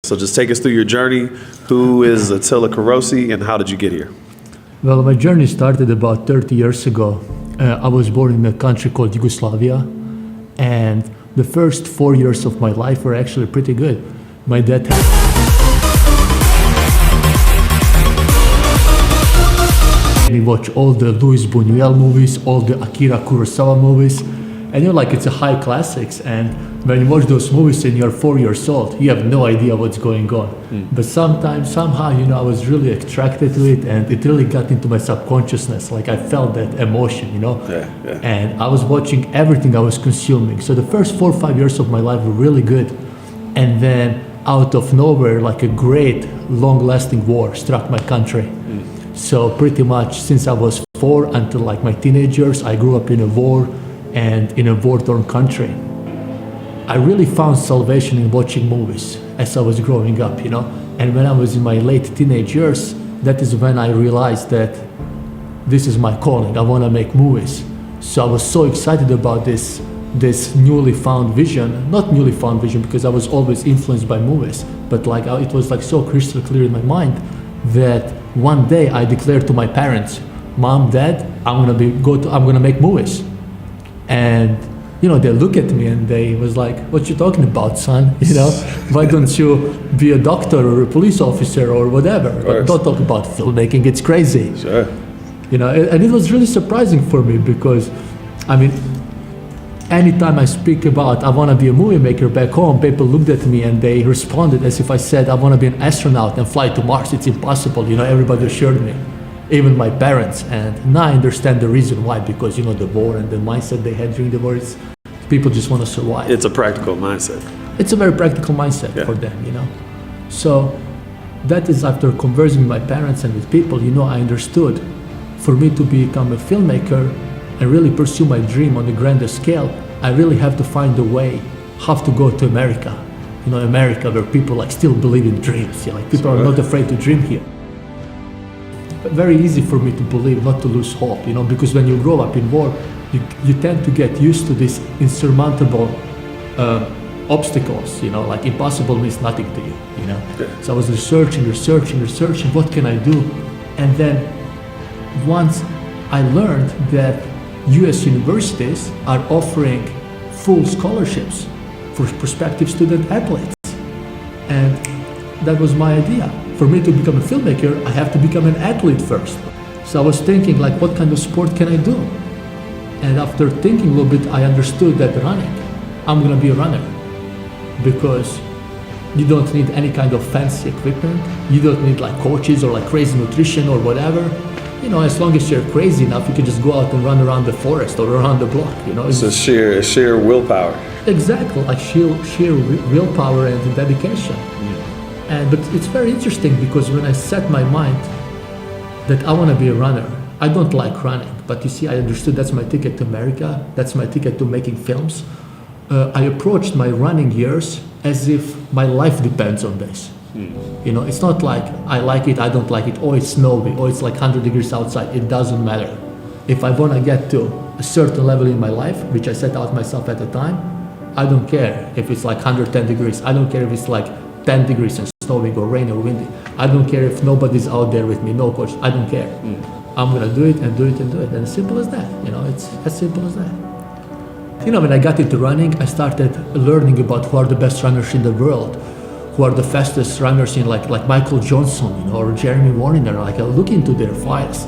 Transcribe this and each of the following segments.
So just take us through your journey. Who is Attila Korosi and how did you get here? Well, my journey started about 30 years ago. I was born in a country called Yugoslavia, and the first 4 years of my life were actually pretty good. My dad had me watch all the Luis Buñuel movies, all the Akira Kurosawa movies, and like it's a high classics, and when you watch those movies and you're 4 years old, you have no idea what's going on. But sometimes, somehow, I was really attracted to it, and it really got into my subconsciousness. Like I felt that emotion, Yeah. And I was watching everything I was consuming. So the first 4 or 5 years of my life were really good. And then out of nowhere, like a great long-lasting war struck my country. So pretty much since I was 4 until like my teenage years, I grew up in a war and in a war-torn country. I really found salvation in watching movies as I was growing up, And when I was in my late teenage years, that is when I realized that this is my calling. I want to make movies. So I was so excited about this newly found vision, not newly found vision because I was always influenced by movies, but like it was like so crystal clear in my mind that one day I declared to my parents, Mom, Dad, I'm gonna make movies. And they look at me and they was like, what you talking about, son? Why don't you be a doctor or a police officer or whatever? But don't talk about filmmaking, it's crazy. Sure. And it was really surprising for me because, anytime I speak about I want to be a movie maker back home, people looked at me and they responded as if I said I want to be an astronaut and fly to Mars. It's impossible. Everybody assured me, even my parents. And now I understand the reason why, because the war and the mindset they had during the war is people just want to survive. It's a practical mindset. It's a very practical mindset for them, So that is after conversing with my parents and with people, I understood for me to become a filmmaker and really pursue my dream on a grander scale, I really have to find a way how to go to America. America where people still believe in dreams. People are not afraid to dream here. But very easy for me to believe, not to lose hope, because when you grow up in war, you tend to get used to these insurmountable obstacles, like impossible means nothing to you, So I was researching, what can I do? And then once I learned that US universities are offering full scholarships for prospective student athletes. And that was my idea. For me to become a filmmaker, I have to become an athlete first. So I was thinking what kind of sport can I do? And after thinking a little bit, I understood that running, I'm gonna be a runner. Because you don't need any kind of fancy equipment. You don't need coaches or crazy nutrition or whatever. As long as you're crazy enough, you can just go out and run around the forest or around the block, It's a sheer willpower. Exactly, sheer willpower and dedication. But it's very interesting because when I set my mind that I want to be a runner, I don't like running, but you see, I understood that's my ticket to America, that's my ticket to making films. I approached my running years as if my life depends on this. It's not like I like it, I don't like it, or it's snowy, or it's 100 degrees outside. It doesn't matter. If I want to get to a certain level in my life, which I set out myself at the time, I don't care if it's 110 degrees. I don't care if it's 10 degrees and snowing or rain or windy. I don't care if nobody's out there with me, no coach. I don't care. I'm going to do it and do it and do it. And as simple as that. It's as simple as that. When I got into running, I started learning about who are the best runners in the world, who are the fastest runners in like Michael Johnson, or Jeremy Warner. I look into their files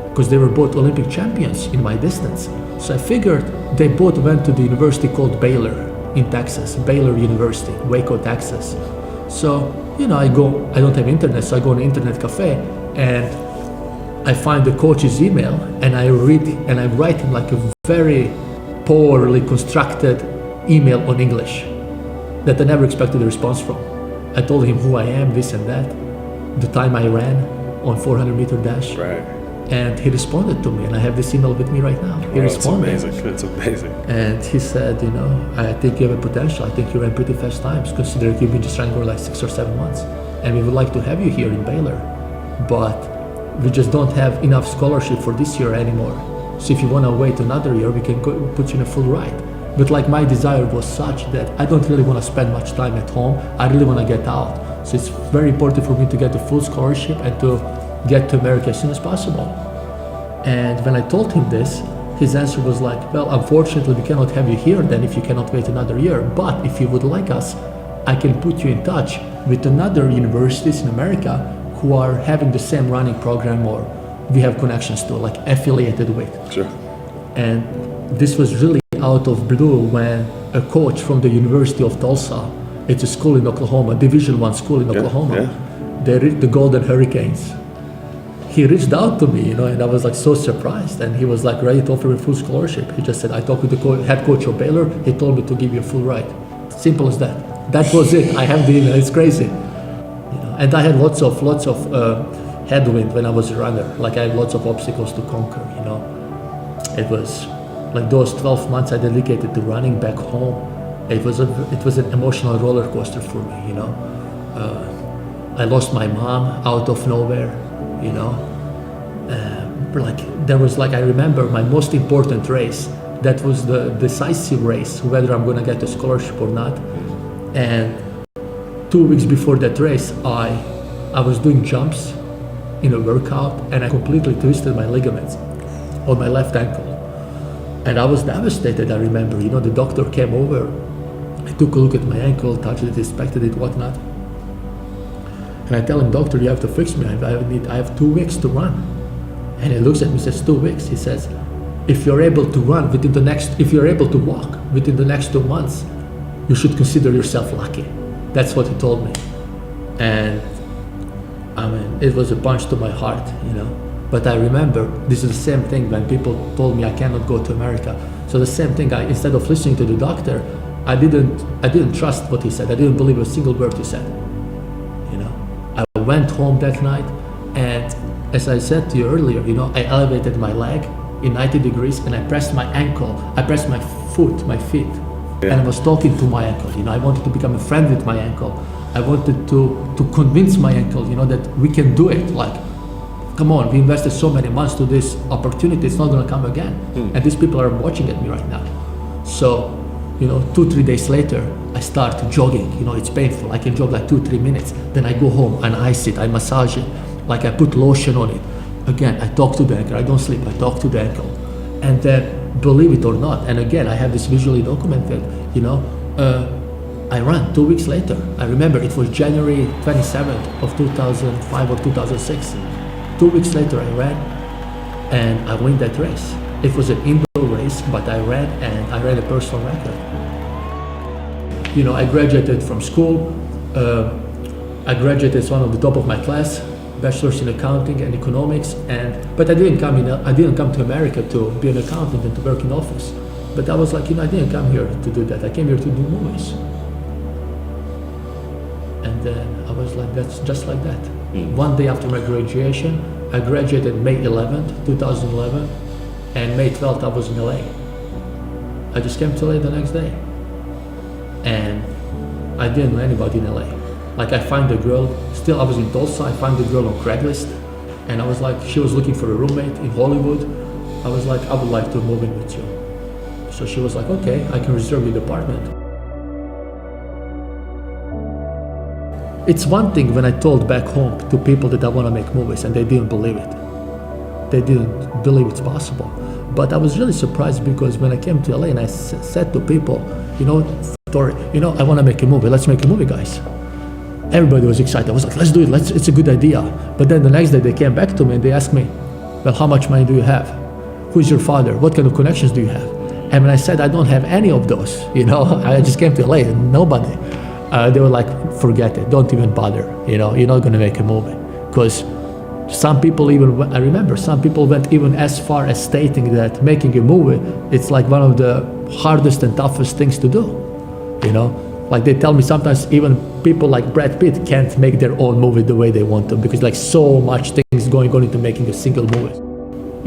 because they were both Olympic champions in my distance. So I figured they both went to the university called Baylor in Texas, Baylor University, Waco, Texas. So, I don't have internet, so I go to an internet cafe and I find the coach's email and I read and I write him a very poorly constructed email on English that I never expected a response from. I told him who I am, this and that, the time I ran on 400-meter dash. Right. And he responded to me, and I have this email with me right now. He responded. It's amazing. And he said, I think you have a potential. I think you ran pretty fast times, considering you've been just running for 6 or 7 months. And we would like to have you here in Baylor, but we just don't have enough scholarship for this year anymore. So if you want to wait another year, we can put you in a full ride. But my desire was such that I don't really want to spend much time at home. I really want to get out. So it's very important for me to get a full scholarship and to get to America as soon as possible. And when I told him this, his answer was like, well, unfortunately, we cannot have you here then if you cannot wait another year. But if you would like us, I can put you in touch with another universities in America who are having the same running program or we have connections to, like affiliated with. Sure. And this was really out of blue when a coach from the University of Tulsa, it's a school in Oklahoma, Division I school in Oklahoma, they reached the Golden Hurricanes. He reached out to me, and I was like so surprised. And he was like ready to offer me full scholarship. He just said, I talked with the head coach of Baylor. He told me to give you a full ride. Simple as that. That was it. I have the email. It's crazy. And I had lots of headwind when I was a runner. Like I had lots of obstacles to conquer. It was like those 12 months I dedicated to running back home. It was an emotional roller coaster for me. I lost my mom out of nowhere. I remember my most important race. That was the decisive race, whether I'm gonna get a scholarship or not. And 2 weeks before that race, I was doing jumps in a workout and I completely twisted my ligaments on my left ankle. And I was devastated, I remember. The doctor came over, he took a look at my ankle, touched it, inspected it, whatnot. And I tell him, doctor, you have to fix me. I have 2 weeks to run. And he looks at me and says, 2 weeks. He says, if you're able to run if you're able to walk within the next 2 months, you should consider yourself lucky. That's what he told me. And it was a punch to my heart, But I remember this is the same thing when people told me I cannot go to America. So the same thing, instead of listening to the doctor, I didn't trust what he said. I didn't believe a single word he said. I went home that night, and as I said to you earlier, I elevated my leg in 90 degrees and I pressed my ankle, I pressed my feet, and I was talking to my ankle. I wanted to become a friend with my ankle. I wanted to convince my ankle, that we can do it. Like, come on, we invested so many months to this opportunity, it's not gonna come again. And these people are watching at me right now. So, 2-3 days later, I start jogging. It's painful. I can jog like 2-3 minutes. Then I go home and ice it, I massage it, like I put lotion on it. Again, I talk to the ankle. I don't sleep, I talk to the ankle. And then, believe it or not, and again, I have this visually documented, I ran 2 weeks later. I remember it was January 27th of 2005 or 2006. 2 weeks later, I ran and I won that race. It was an indoor race, but I ran and I ran a personal record. I graduated from school. I graduated as one of the top of my class, bachelor's in accounting and economics. But I didn't come to America to be an accountant and to work in office. But I was like, I didn't come here to do that. I came here to do movies. And then I was like, that's just like that. One day after my graduation, I graduated May 11th, 2011. And May 12th, I was in LA. I just came to LA the next day. And I didn't know anybody in LA. Like I find a girl, I was in Tulsa, I found a girl on Craigslist. And I was like, she was looking for a roommate in Hollywood. I was like, I would like to move in with you. So she was like, okay, I can reserve you the apartment. It's one thing when I told back home to people that I want to make movies and they didn't believe it. They didn't believe it's possible. But I was really surprised because when I came to LA and I said to people, I want to make a movie. Let's make a movie, guys. Everybody was excited. I was like, let's do it. It's a good idea. But then the next day they came back to me and they asked me, well, how much money do you have? Who's your father? What kind of connections do you have? And when I said I don't have any of those, I just came to LA and nobody. They were like, forget it. Don't even bother. You're not going to make a movie. Because some people I remember some people went even as far as stating that making a movie, it's like one of the hardest and toughest things to do, Like they tell me sometimes even people like Brad Pitt can't make their own movie the way they want to because like so much things going on into making a single movie.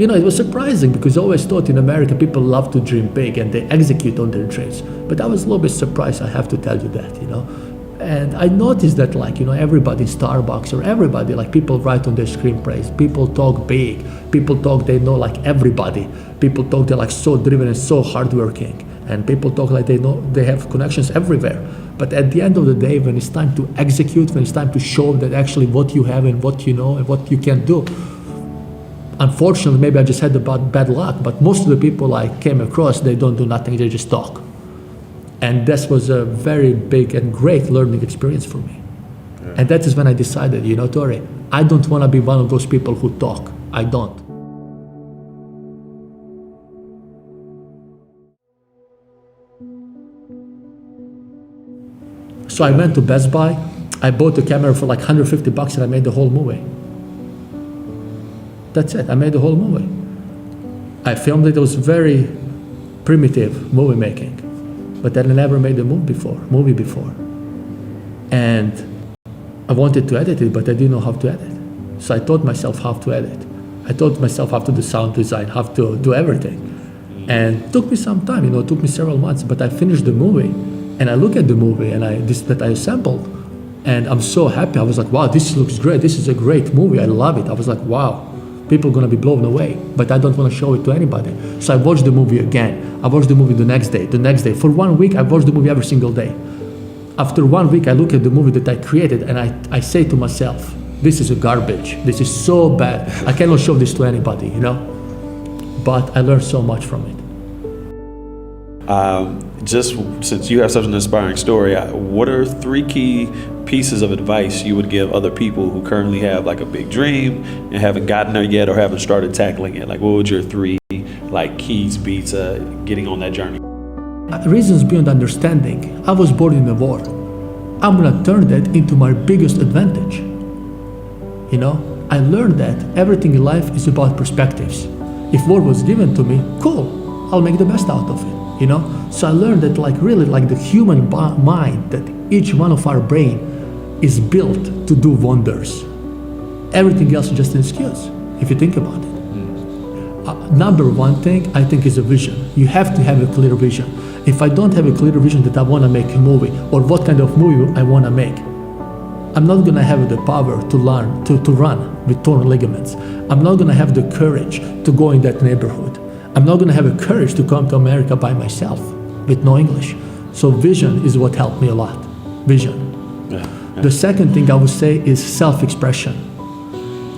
It was surprising because I always thought in America people love to dream big and they execute on their dreams. But I was a little bit surprised, I have to tell you that, And I noticed that everybody in Starbucks or everybody, people write on their screenplays, people talk big, people talk they know everybody, people talk they're so driven and so hardworking. and people talk like they know they have connections everywhere. But at the end of the day, when it's time to execute, when it's time to show that actually what you have and what you know and what you can do, unfortunately, maybe I just had bad luck, but most of the people I came across, they don't do nothing, they just talk. And this was a very big and great learning experience for me. Yeah. And that is when I decided, you know, Tori, I don't want to be one of those people who talk. I don't. So I went to Best Buy, I bought the camera for like $150 and I made the whole movie. That's it, I made the whole movie. I filmed it, it was very primitive movie making, but then I never made a movie before. And I wanted to edit it, but I didn't know how to edit. So I taught myself how to edit. I taught myself how to do sound design, how to do everything. And it took me some time, you know, it took me several months, but I finished the movie. And I look at the movie that I assembled, and I'm so happy. I was like, wow, this looks great. This is a great movie. I love it. I was like, wow, people are gonna be blown away, but I don't want to show it to anybody. So I watched the movie again. I watched the movie the next day. For 1 week, I watched the movie every single day. After 1 week, I look at the movie that I created, and I say to myself, this is a garbage. This is so bad. I cannot show this to anybody, you know? But I learned so much from it. Just since you have such an inspiring story, what are 3 key pieces of advice you would give other people who currently have like a big dream and haven't gotten there yet or haven't started tackling it? Like, what would your 3 like keys be to getting on that journey? Reasons beyond understanding. I was born in a war. I'm gonna turn that into my biggest advantage. You know, I learned that everything in life is about perspectives. If war was given to me, cool, I'll make the best out of it. You know, so I learned that like really like the human mind, that each one of our brain is built to do wonders. Everything else is just an excuse, if you think about it. Number one thing I think is a vision. You have to have a clear vision. If I don't have a clear vision that I want to make a movie or what kind of movie I want to make, I'm not going to have the power to learn to run with torn ligaments. I'm not going to have the courage to go in that neighborhood. I'm not going to have the courage to come to America by myself with no English. So vision is what helped me a lot. Vision. Yeah. The second thing I would say is self-expression.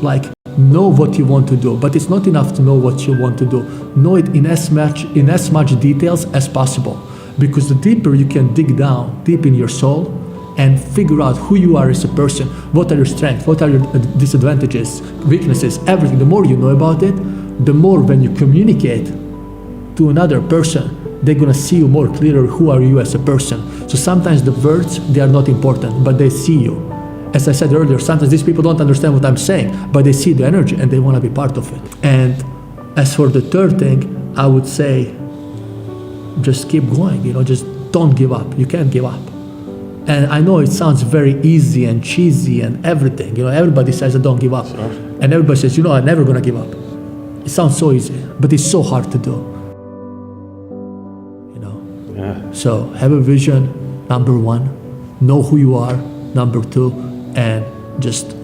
Like, know what you want to do, but it's not enough to know what you want to do. Know it in as much details as possible, because the deeper you can dig down deep in your soul and figure out who you are as a person, what are your strengths, what are your disadvantages, weaknesses, everything. The more you know about it, the more when you communicate to another person, they're gonna see you more clearer who are you as a person. So sometimes the words, they are not important, but they see you. As I said earlier, sometimes these people don't understand what I'm saying, but they see the energy and they wanna be part of it. And as for the third thing, I would say, just keep going, you know, just don't give up. You can't give up. And I know it sounds very easy and cheesy and everything, you know, everybody says don't give up. Sure. And everybody says, you know, I'm never gonna give up. It sounds so easy, but it's so hard to do. You know? Yeah. So have a vision, number one, know who you are, number two, and just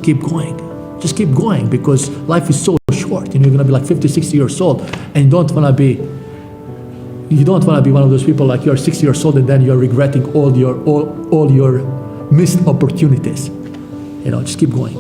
keep going. Just keep going, because life is so short. You know, you're gonna be like 50, 60 years old, and you don't wanna be one of those people like you're 60 years old and then you're regretting all your missed opportunities. You know, just keep going.